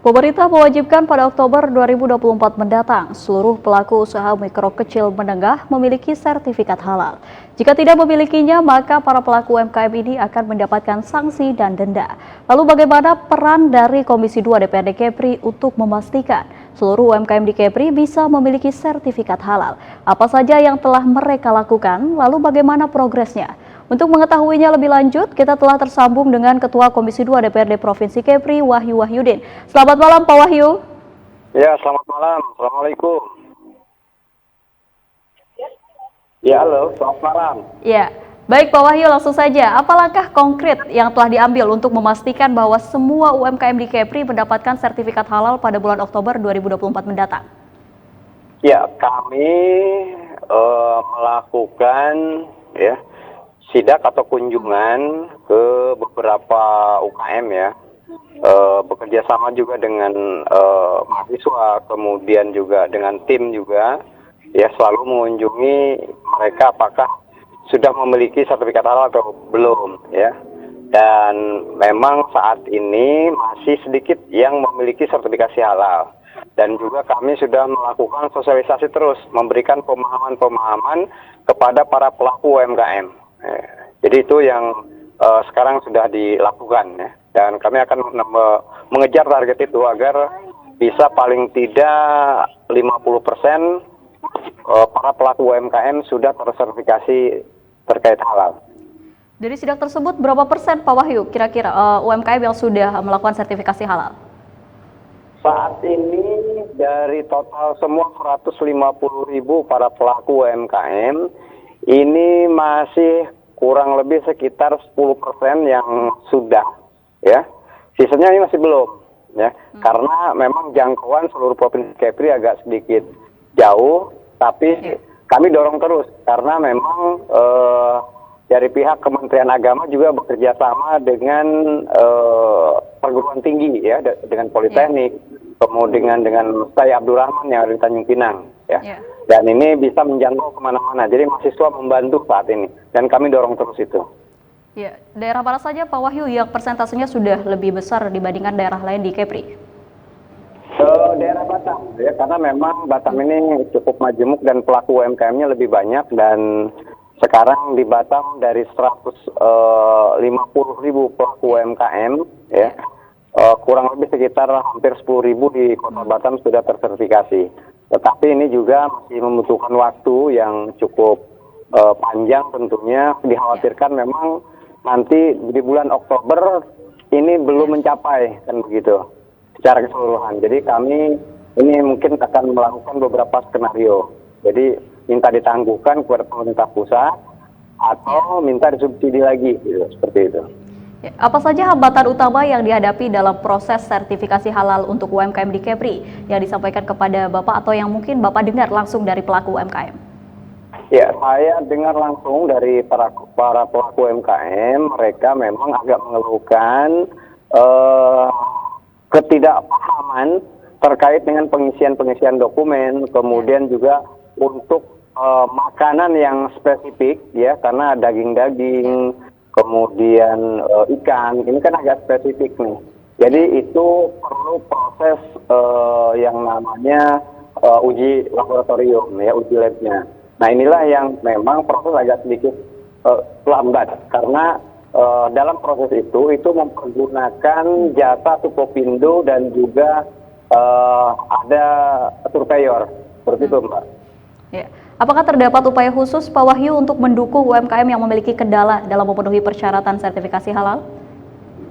Pemerintah mewajibkan pada Oktober 2024 mendatang, seluruh pelaku usaha mikro kecil menengah memiliki sertifikat halal. Jika tidak memilikinya, maka para pelaku UMKM ini akan mendapatkan sanksi dan denda. Lalu bagaimana peran dari Komisi 2 DPRD Kepri untuk memastikan seluruh UMKM di Kepri bisa memiliki sertifikat halal? Apa saja yang telah mereka lakukan, lalu bagaimana progresnya? Untuk mengetahuinya lebih lanjut, kita telah tersambung dengan Ketua Komisi 2 DPRD Provinsi Kepri, Wahyu Wahyudin. Selamat malam, Pak Wahyu. Ya, selamat malam. Assalamualaikum. Ya, halo. Selamat malam. Ya, baik Pak Wahyu, langsung saja. Apa langkah konkret yang telah diambil untuk memastikan bahwa semua UMKM di Kepri mendapatkan sertifikat halal pada bulan Oktober 2024 mendatang? Ya, kami melakukan sidak atau kunjungan ke beberapa UKM bekerja sama juga dengan mahasiswa, kemudian juga dengan tim juga, selalu mengunjungi mereka apakah sudah memiliki sertifikat halal atau belum, Dan memang saat ini masih sedikit yang memiliki sertifikasi halal. Dan juga kami sudah melakukan sosialisasi terus, memberikan pemahaman-pemahaman kepada para pelaku UMKM. Jadi itu yang sekarang sudah dilakukan, dan kami akan mengejar target itu agar bisa paling tidak 50% para pelaku UMKM sudah tersertifikasi terkait halal. Dari sidak tersebut, berapa persen Pak Wahyu kira-kira UMKM yang sudah melakukan sertifikasi halal? Saat ini dari total semua 150.000 para pelaku UMKM, ini masih kurang lebih sekitar 10% yang sudah, Sisanya ini masih belum, Karena memang jangkauan seluruh provinsi Kepri agak sedikit jauh, tapi kami dorong terus karena memang dari pihak Kementerian Agama juga bekerja sama dengan perguruan tinggi, dengan Politeknik, kemudian dengan Ustaz Abdurrahman yang ada di Tanjung Pinang, Dan ini bisa menjangkau kemana-mana. Jadi mahasiswa membantu saat ini, dan kami dorong terus itu. Ya, daerah mana saja Pak Wahyu yang persentasenya sudah lebih besar dibandingkan daerah lain di Kepri? Daerah Batam, karena memang Batam ini cukup majemuk dan pelaku UMKM-nya lebih banyak, dan sekarang di Batam dari 150.000 pelaku UMKM, kurang lebih sekitar hampir 10.000 di Kota Batam sudah tersertifikasi. Tetapi ini juga masih membutuhkan waktu yang cukup panjang tentunya. Dikhawatirkan memang nanti di bulan Oktober ini belum mencapai, kan begitu, secara keseluruhan. Jadi kami ini mungkin akan melakukan beberapa skenario. Jadi minta ditangguhkan kepada pemerintah pusat atau minta disubsidi lagi, seperti itu. Apa saja hambatan utama yang dihadapi dalam proses sertifikasi halal untuk UMKM di Kepri yang disampaikan kepada Bapak atau yang mungkin Bapak dengar langsung dari pelaku UMKM? Ya, saya dengar langsung dari para pelaku UMKM, mereka memang agak mengeluhkan ketidakpahaman terkait dengan pengisian dokumen, kemudian juga untuk makanan yang spesifik, karena daging-daging, kemudian ikan, ini kan agak spesifik nih. Jadi itu perlu proses yang namanya uji laboratorium, uji labnya. Nah, inilah yang memang proses agak sedikit lambat, karena dalam proses itu mempergunakan jasa Sukopindo dan juga ada surveyor, seperti itu, Mbak. Ya. Apakah terdapat upaya khusus Pak Wahyu untuk mendukung UMKM yang memiliki kendala dalam memenuhi persyaratan sertifikasi halal?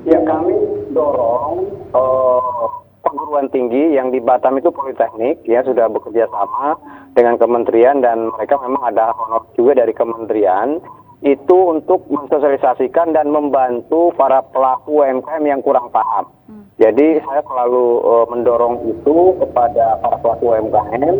Ya, kami dorong perguruan tinggi yang di Batam itu Politeknik, sudah bekerja sama dengan kementerian, dan mereka memang ada honor juga dari kementerian itu untuk mensosialisasikan dan membantu para pelaku UMKM yang kurang paham. Jadi saya selalu mendorong itu kepada para pelaku UMKM.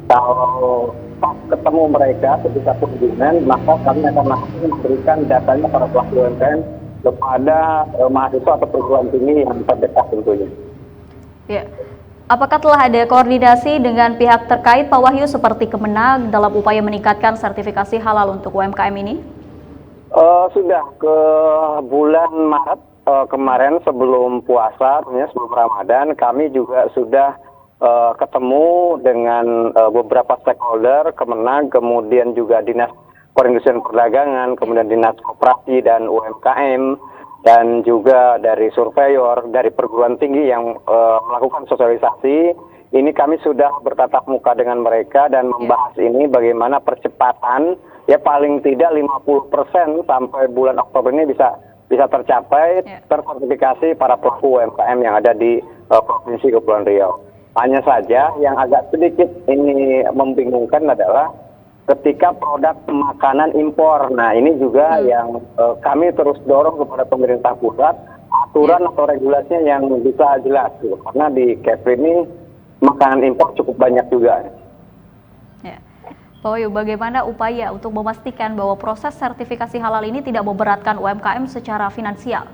Kalau pas ketemu mereka ketika kunjungan, maka kami akan langsung memberikan datanya para pelaku UMKM kepada mahasiswa atau perguruan tinggi yang terdekat tentunya. Ya. Apakah telah ada koordinasi dengan pihak terkait Pak Wahyu seperti Kemenag dalam upaya meningkatkan sertifikasi halal untuk UMKM ini? Sudah ke bulan Maret kemarin sebelum puasa, sebelum Ramadan, kami juga sudah ketemu dengan beberapa stakeholder, Kemenag, kemudian juga Dinas Perindustrian Perdagangan, kemudian Dinas Koperasi dan UMKM, dan juga dari surveyor, dari perguruan tinggi yang melakukan sosialisasi. Ini kami sudah bertatap muka dengan mereka dan membahas ini bagaimana percepatan, ya paling tidak 50% sampai bulan Oktober ini bisa tercapai, tersertifikasi para pelaku UMKM yang ada di Provinsi Kepulauan Riau. Hanya saja yang agak sedikit ini membingungkan adalah ketika produk makanan impor. Nah, ini juga yang kami terus dorong kepada pemerintah pusat, aturan atau regulasinya yang bisa jelas. Karena di Kepri ini makanan impor cukup banyak juga. Ya. Pak Wahyu, bagaimana upaya untuk memastikan bahwa proses sertifikasi halal ini tidak memberatkan UMKM secara finansial?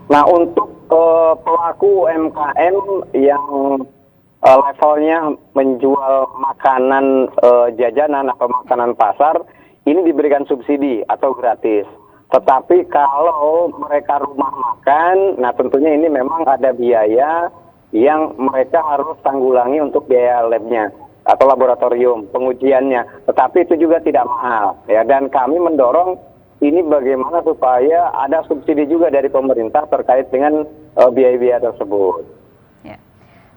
Nah, untuk pelaku UMKM yang levelnya menjual makanan jajanan atau makanan pasar, ini diberikan subsidi atau gratis. Tetapi kalau mereka rumah makan, nah tentunya ini memang ada biaya yang mereka harus tanggulangi untuk biaya labnya atau laboratorium pengujiannya. Tetapi itu juga tidak mahal, ya. Dan kami mendorong ini bagaimana supaya ada subsidi juga dari pemerintah terkait dengan biaya-biaya tersebut. Ya.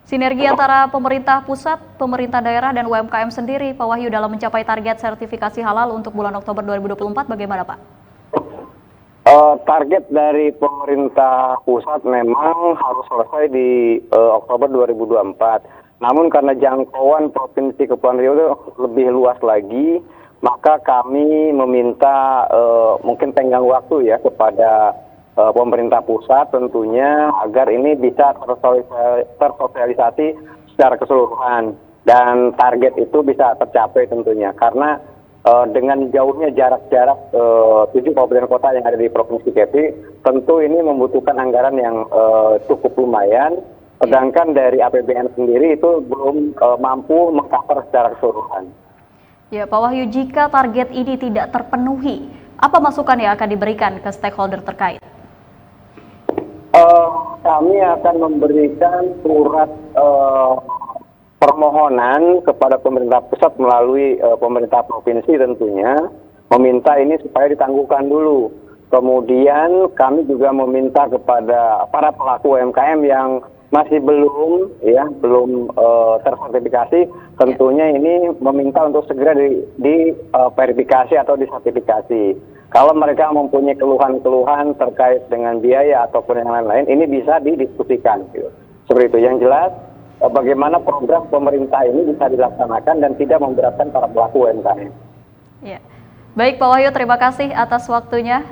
Sinergi antara pemerintah pusat, pemerintah daerah, dan UMKM sendiri, Pak Wahyu, dalam mencapai target sertifikasi halal untuk bulan Oktober 2024, bagaimana Pak? Target dari pemerintah pusat memang harus selesai di Oktober 2024. Namun karena jangkauan Provinsi Kepulauan Riau itu lebih luas lagi, maka kami meminta mungkin tenggang waktu ya kepada pemerintah pusat tentunya agar ini bisa tersosialisasi secara keseluruhan dan target itu bisa tercapai tentunya. Karena dengan jauhnya jarak-jarak 7 kabupaten kota yang ada di Provinsi Kepri, tentu ini membutuhkan anggaran yang cukup lumayan. Sedangkan dari APBN sendiri itu belum mampu meng-cover secara keseluruhan. Ya, Pak Wahyu, jika target ini tidak terpenuhi, apa masukan yang akan diberikan ke stakeholder terkait? Kami akan memberikan surat permohonan kepada pemerintah pusat melalui pemerintah provinsi tentunya, meminta ini supaya ditangguhkan dulu. Kemudian kami juga meminta kepada para pelaku UMKM yang masih belum tersertifikasi, tentunya ini meminta untuk segera diverifikasi atau disertifikasi. Kalau mereka mempunyai keluhan-keluhan terkait dengan biaya ataupun yang lain-lain, ini bisa didiskusikan. Gitu. Seperti itu. Yang jelas, bagaimana program pemerintah ini bisa dilaksanakan dan tidak memberatkan para pelaku UMKM. Ya. Baik Pak Wahyu, terima kasih atas waktunya.